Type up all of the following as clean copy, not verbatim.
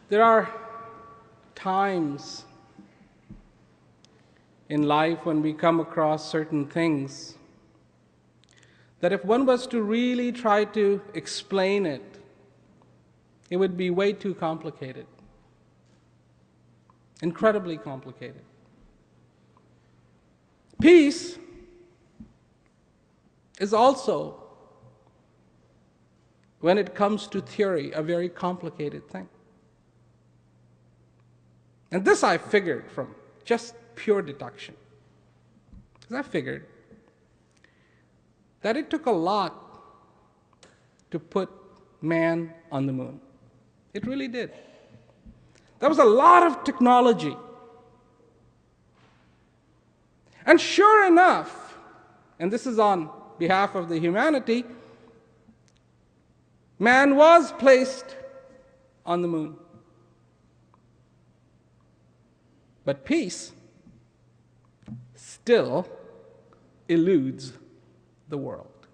There are times in life when we come across certain things that if one was to really try to explain it, it would be way too complicated. Incredibly complicated. Peace is also, when it comes to theory, a very complicated thing. And this I figured from just pure deduction. Because I figured that it took a lot to put man on the moon. It really did. There was a lot of technology. And sure enough, and this is on behalf of the humanity, man was placed on the moon. But peace still eludes the world.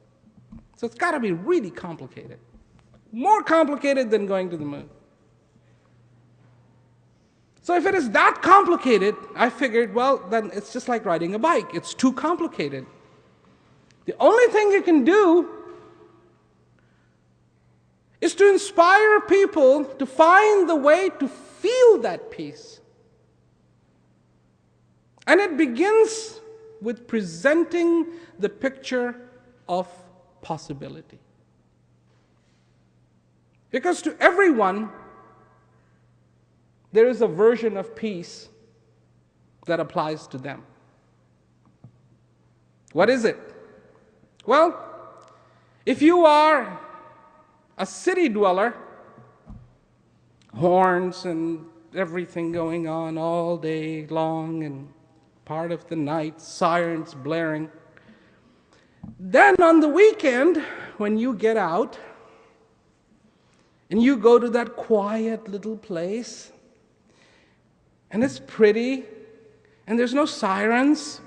So it's got to be really complicated. More complicated than going to the moon. So if it is that complicated, I figured, well, then it's just like riding a bike. It's too complicated. The only thing you can do is to inspire people to find the way to feel that peace. And it begins with presenting the picture of possibility. Because to everyone, there is a version of peace that applies to them. What is it? Well, if you are a city dweller, horns and everything going on all day long and part of the night, sirens blaring, then on the weekend, when you get out and you go to that quiet little place, and it's pretty, and there's no sirens,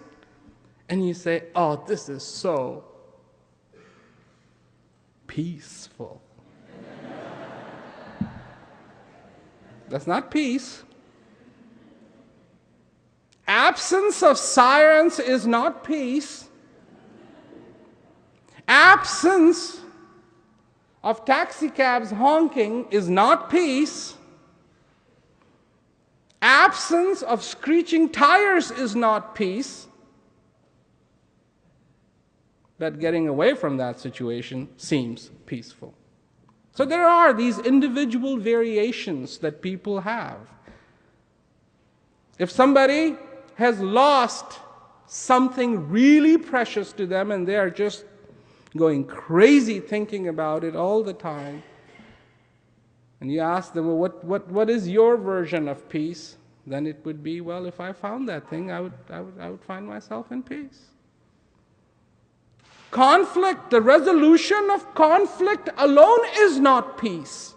and you say, oh, this is so peaceful. That's not peace. Absence of sirens is not peace. Absence of taxi cabs honking is not peace. Absence of screeching tires is not peace. But getting away from that situation seems peaceful. So there are these individual variations that people have. If somebody has lost something really precious to them and they are just going crazy thinking about it all the time, and you ask them, well, what is your version of peace? Then it would be, well, if I found that thing, I would find myself in peace. Conflict, the resolution of conflict alone is not peace.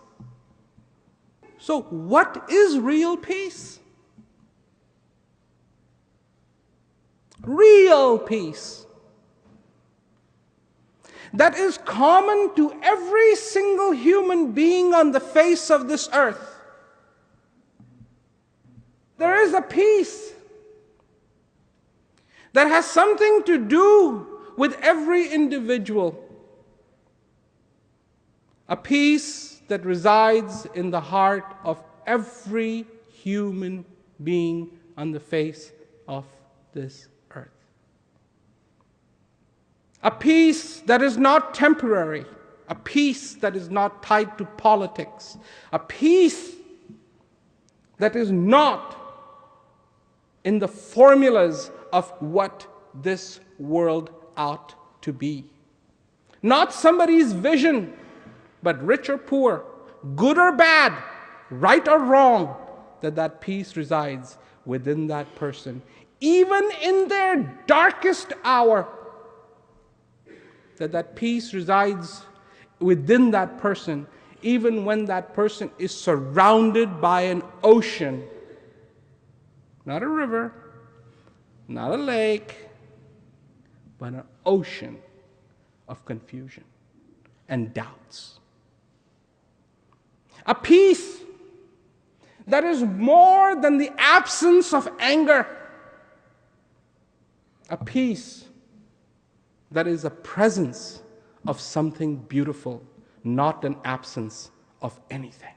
So what is real peace? Real peace that is common to every single human being on the face of this earth. There is a peace that has something to do with every individual. A peace that resides in the heart of every human being on the face of this earth. A peace that is not temporary. A peace that is not tied to politics. A peace that is not in the formulas of what this world ought to be. Not somebody's vision, but rich or poor, good or bad, right or wrong, that peace resides within that person. Even in their darkest hour, that peace resides within that person, even when that person is surrounded by an ocean. Not a river, not a lake, but an ocean of confusion and doubts. A peace that is more than the absence of anger. A peace that is a presence of something beautiful, not an absence of anything.